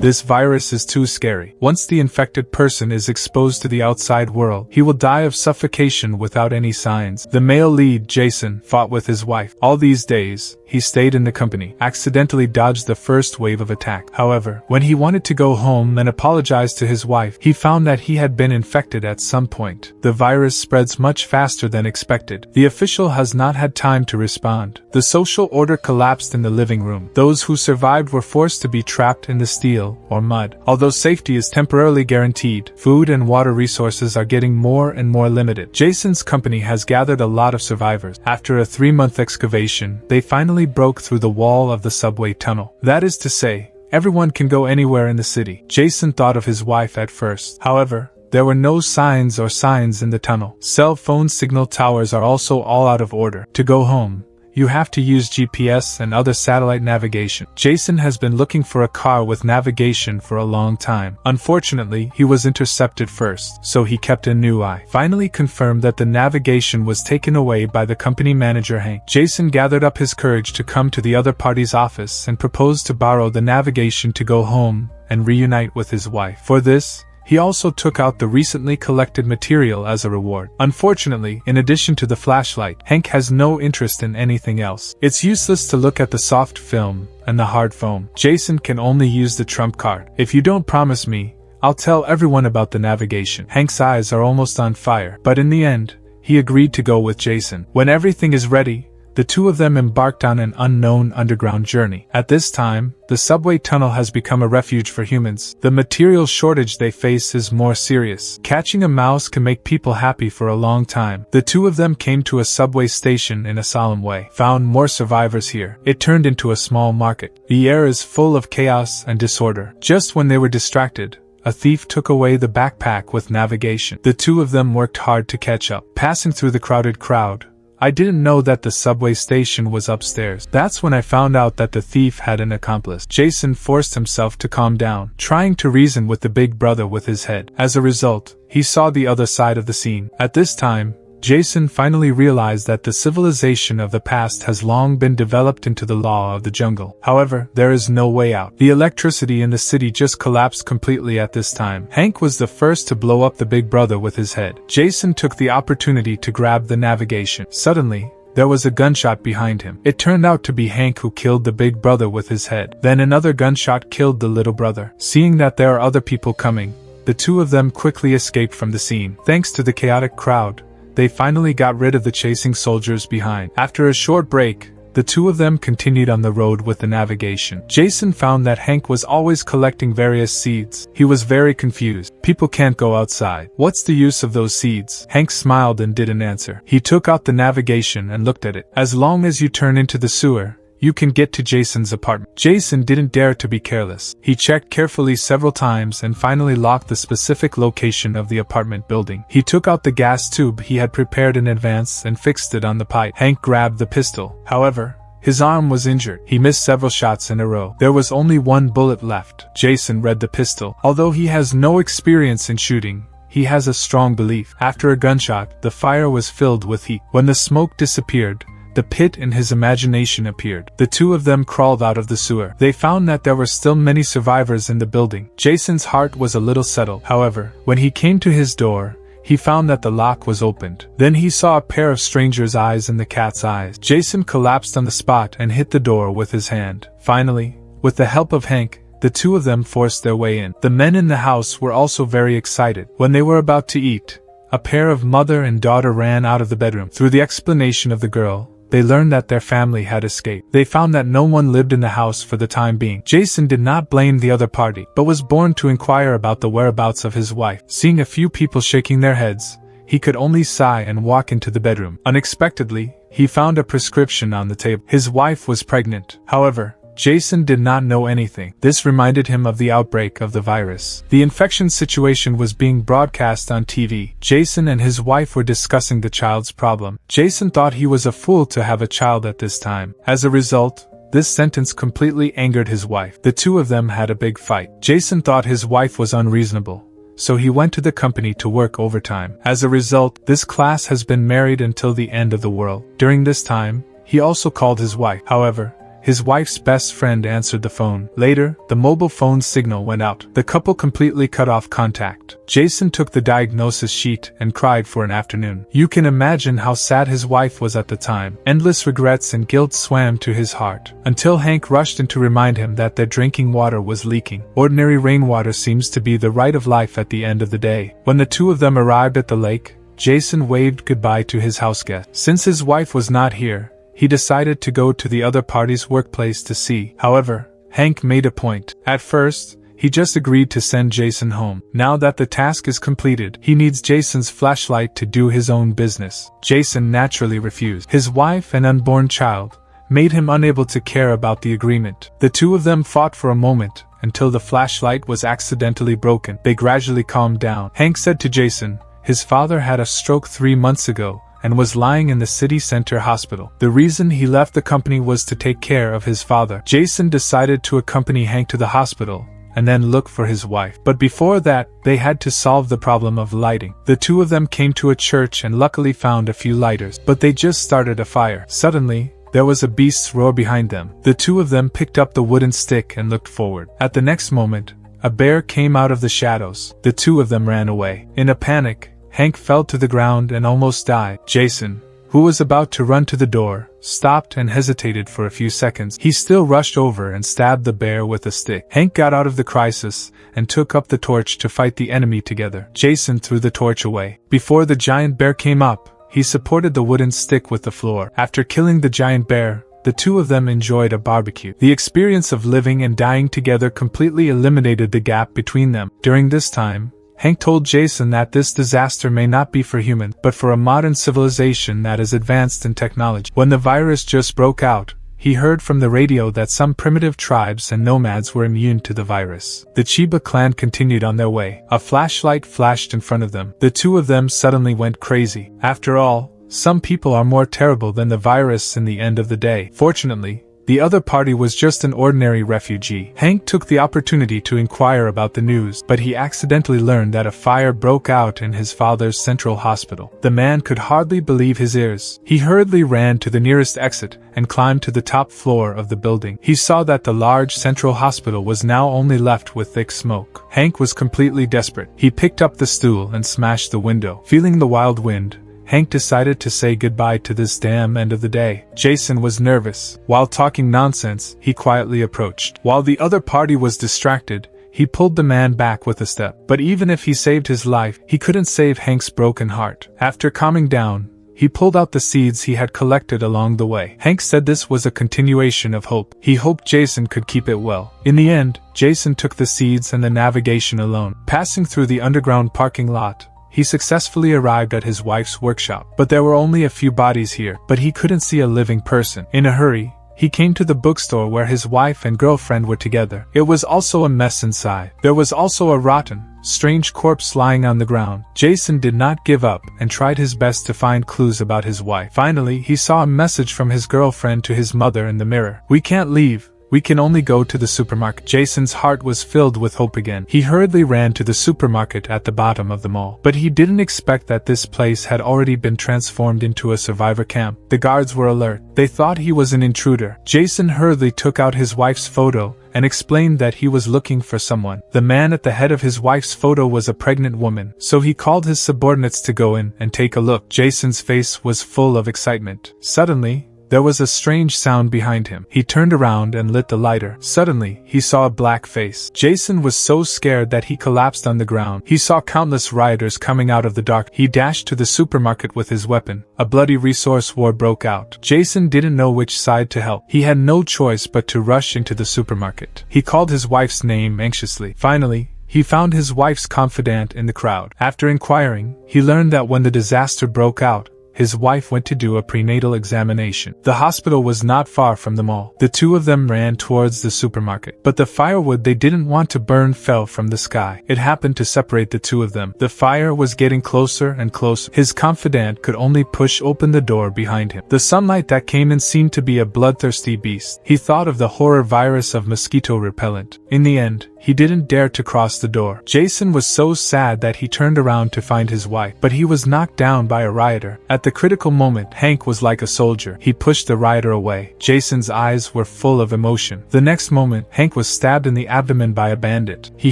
This virus is too scary. Once the infected person is exposed to the outside world, he will die of suffocation without any signs. The male lead, Jason, fought with his wife. All these days, he stayed in the company, accidentally dodged the first wave of attack. However, when he wanted to go home and apologize to his wife, he found that he had been infected at some point. The virus spreads much faster than expected. The official has not had time to respond. The social order collapsed in the living room. Those who survived were forced to be trapped in the steel or mud. Although safety is temporarily guaranteed, food and water resources are getting more and more limited. Jason's company has gathered a lot of survivors. After a 3-month excavation, they finally broke through the wall of the subway tunnel. That is to say, everyone can go anywhere in the city. Jason thought of his wife at first. However, there were no signs in the tunnel. Cell phone signal towers are also all out of order. To go home, you have to use GPS and other satellite navigation. Jason has been looking for a car with navigation for a long time. Unfortunately, he was intercepted first, so he kept a new eye. Finally confirmed that the navigation was taken away by the company manager Hank. Jason gathered up his courage to come to the other party's office and proposed to borrow the navigation to go home and reunite with his wife. For this, he also took out the recently collected material as a reward. Unfortunately, in addition to the flashlight, Hank has no interest in anything else. It's useless to look at the soft film and the hard foam. Jason can only use the trump card. If you don't promise me, I'll tell everyone about the navigation. Hank's eyes are almost on fire, but in the end, he agreed to go with Jason. When everything is ready, the two of them embarked on an unknown underground journey. At this time, the subway tunnel has become a refuge for humans. The material shortage they face is more serious. Catching a mouse can make people happy for a long time. The two of them came to a subway station in a solemn way. Found more survivors here. It turned into a small market. The air is full of chaos and disorder. Just when they were distracted, a thief took away the backpack with navigation. The two of them worked hard to catch up. Passing through the crowded crowd, I didn't know that the subway station was upstairs. That's when I found out that the thief had an accomplice. Jason forced himself to calm down, trying to reason with the big brother with his head. As a result, he saw the other side of the scene. At this time, Jason finally realized that the civilization of the past has long been developed into the law of the jungle. However, there is no way out. The electricity in the city just collapsed completely at this time. Hank was the first to blow up the big brother with his head. Jason took the opportunity to grab the navigation. Suddenly, there was a gunshot behind him. It turned out to be Hank who killed the big brother with his head. Then another gunshot killed the little brother. Seeing that there are other people coming, the two of them quickly escaped from the scene. Thanks to the chaotic crowd, they finally got rid of the chasing soldiers behind. After a short break, the two of them continued on the road with the navigation. Jason found that Hank was always collecting various seeds. He was very confused. People can't go outside. What's the use of those seeds? Hank smiled and didn't answer. He took out the navigation and looked at it. As long as you turn into the sewer, you can get to Jason's apartment. Jason didn't dare to be careless. He checked carefully several times and finally locked the specific location of the apartment building. He took out the gas tube he had prepared in advance and fixed it on the pipe. Hank grabbed the pistol. However, his arm was injured. He missed several shots in a row. There was only one bullet left. Jason read the pistol. Although he has no experience in shooting, he has a strong belief. After a gunshot, the fire was filled with heat. When the smoke disappeared, the pit in his imagination appeared. The two of them crawled out of the sewer. They found that there were still many survivors in the building. Jason's heart was a little settled. However, when he came to his door, he found that the lock was opened. Then he saw a pair of strangers' eyes in the cat's eyes. Jason collapsed on the spot and hit the door with his hand. Finally, with the help of Hank, the two of them forced their way in. The men in the house were also very excited. When they were about to eat, a pair of mother and daughter ran out of the bedroom. Through the explanation of the girl, they learned that their family had escaped. They found that no one lived in the house for the time being. Jason did not blame the other party, but was born to inquire about the whereabouts of his wife. Seeing a few people shaking their heads, he could only sigh and walk into the bedroom. Unexpectedly, he found a prescription on the table. His wife was pregnant. However, Jason did not know anything. This reminded him of the outbreak of the virus. The infection situation was being broadcast on TV. Jason and his wife were discussing the child's problem. Jason thought he was a fool to have a child at this time. As a result, this sentence completely angered his wife. The two of them had a big fight. Jason thought his wife was unreasonable, so he went to the company to work overtime. As a result, this class has been married until the end of the world. During this time, he also called his wife. However, his wife's best friend answered the phone. Later, the mobile phone signal went out. The couple completely cut off contact. Jason took the diagnosis sheet and cried for an afternoon. You can imagine how sad his wife was at the time. Endless regrets and guilt swam to his heart, until Hank rushed in to remind him that their drinking water was leaking. Ordinary rainwater seems to be the right of life at the end of the day. When the two of them arrived at the lake, Jason waved goodbye to his houseguest. Since his wife was not here, he decided to go to the other party's workplace to see. However, Hank made a point. At first, he just agreed to send Jason home. Now that the task is completed, he needs Jason's flashlight to do his own business. Jason naturally refused. His wife and unborn child made him unable to care about the agreement. The two of them fought for a moment, until the flashlight was accidentally broken. They gradually calmed down. Hank said to Jason, his father had a stroke 3 months ago, and was lying in the city center hospital. The reason he left the company was to take care of his father. Jason decided to accompany Hank to the hospital, and then look for his wife. But before that, they had to solve the problem of lighting. The two of them came to a church and luckily found a few lighters, but they just started a fire. Suddenly, there was a beast's roar behind them. The two of them picked up the wooden stick and looked forward. At the next moment, a bear came out of the shadows. The two of them ran away. In a panic, Hank fell to the ground and almost died. Jason, who was about to run to the door, stopped and hesitated for a few seconds. He still rushed over and stabbed the bear with a stick. Hank got out of the crisis and took up the torch to fight the enemy together. Jason threw the torch away. Before the giant bear came up, he supported the wooden stick with the floor. After killing the giant bear, the two of them enjoyed a barbecue. The experience of living and dying together completely eliminated the gap between them. During this time, Hank told Jason that this disaster may not be for humans, but for a modern civilization that is advanced in technology. When the virus just broke out, he heard from the radio that some primitive tribes and nomads were immune to the virus. The Chiba clan continued on their way. A flashlight flashed in front of them. The two of them suddenly went crazy. After all, some people are more terrible than the virus in the end of the day. Fortunately, the other party was just an ordinary refugee. Hank took the opportunity to inquire about the news, but he accidentally learned that a fire broke out in his father's central hospital. The man could hardly believe his ears. He hurriedly ran to the nearest exit and climbed to the top floor of the building. He saw that the large central hospital was now only left with thick smoke. Hank was completely desperate. He picked up the stool and smashed the window. Feeling the wild wind, Hank decided to say goodbye to this damn end of the day. Jason was nervous. While talking nonsense, he quietly approached. While the other party was distracted, he pulled the man back with a step. But even if he saved his life, he couldn't save Hank's broken heart. After calming down, he pulled out the seeds he had collected along the way. Hank said this was a continuation of hope. He hoped Jason could keep it well. In the end, Jason took the seeds and the navigation alone. Passing through the underground parking lot, he successfully arrived at his wife's workshop. But there were only a few bodies here, but he couldn't see a living person. In a hurry, he came to the bookstore where his wife and girlfriend were together. It was also a mess inside. There was also a rotten, strange corpse lying on the ground. Jason did not give up and tried his best to find clues about his wife. Finally, he saw a message from his girlfriend to his mother in the mirror. "We can't leave. We can only go to the supermarket." Jason's heart was filled with hope again. He hurriedly ran to the supermarket at the bottom of the mall. But he didn't expect that this place had already been transformed into a survivor camp. The guards were alert. They thought he was an intruder. Jason hurriedly took out his wife's photo and explained that he was looking for someone. The man at the head of his wife's photo was a pregnant woman, so he called his subordinates to go in and take a look. Jason's face was full of excitement. Suddenly, there was a strange sound behind him. He turned around and lit the lighter. Suddenly, he saw a black face. Jason was so scared that he collapsed on the ground. He saw countless rioters coming out of the dark. He dashed to the supermarket with his weapon. A bloody resource war broke out. Jason didn't know which side to help. He had no choice but to rush into the supermarket. He called his wife's name anxiously. Finally, he found his wife's confidant in the crowd. After inquiring, he learned that when the disaster broke out, his wife went to do a prenatal examination. The hospital was not far from the mall. The two of them ran towards the supermarket. But the firewood they didn't want to burn fell from the sky. It happened to separate the two of them. The fire was getting closer and closer. His confidant could only push open the door behind him. The sunlight that came in seemed to be a bloodthirsty beast. He thought of the horror virus of mosquito repellent. In the end, he didn't dare to cross the door. Jason was so sad that he turned around to find his wife, but he was knocked down by a rioter. At At the critical moment, Hank was like a soldier. He pushed the rioter away. Jason's eyes were full of emotion. The next moment, Hank was stabbed in the abdomen by a bandit. He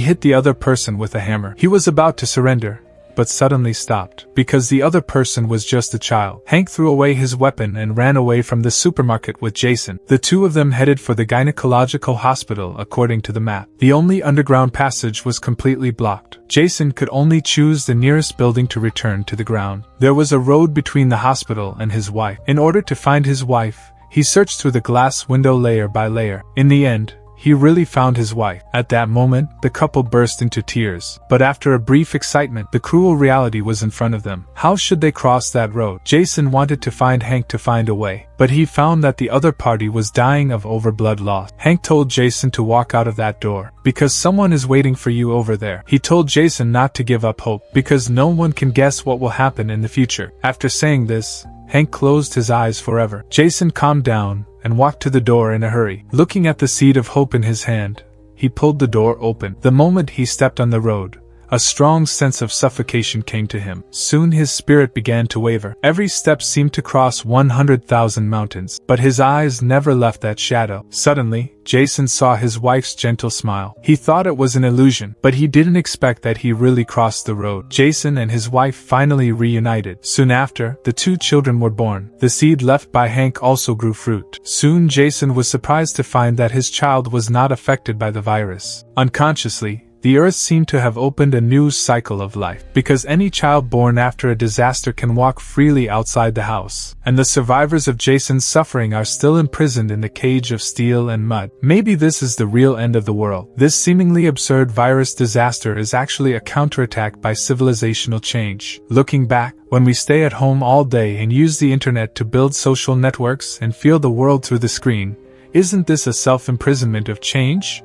hit the other person with a hammer. He was about to surrender, but suddenly stopped, because the other person was just a child. Hank threw away his weapon and ran away from the supermarket with Jason. The two of them headed for the gynecological hospital according to the map. The only underground passage was completely blocked. Jason could only choose the nearest building to return to the ground. There was a road between the hospital and his wife. In order to find his wife, he searched through the glass window layer by layer. In the end, he really found his wife. At that moment, the couple burst into tears. But after a brief excitement, the cruel reality was in front of them. How should they cross that road? Jason wanted to find Hank to find a way, but he found that the other party was dying of blood loss. Hank told Jason to walk out of that door, because someone is waiting for you over there. He told Jason not to give up hope, because no one can guess what will happen in the future. After saying this, Hank closed his eyes forever. Jason calmed down and walked to the door in a hurry. Looking at the seed of hope in his hand, he pulled the door open. The moment he stepped on the road, a strong sense of suffocation came to him. Soon his spirit began to waver. Every step seemed to cross 100,000 mountains, but his eyes never left that shadow. Suddenly, Jason saw his wife's gentle smile. He thought it was an illusion, but he didn't expect that he really crossed the road. Jason and his wife finally reunited. Soon after, the two children were born. The seed left by Hank also grew fruit. Soon Jason was surprised to find that his child was not affected by the virus. Unconsciously, the earth seemed to have opened a new cycle of life, because any child born after a disaster can walk freely outside the house, and the survivors of Jason's suffering are still imprisoned in the cage of steel and mud. Maybe this is the real end of the world. This seemingly absurd virus disaster is actually a counterattack by civilizational change. Looking back, when we stay at home all day and use the internet to build social networks and feel the world through the screen, isn't this a self-imprisonment of change?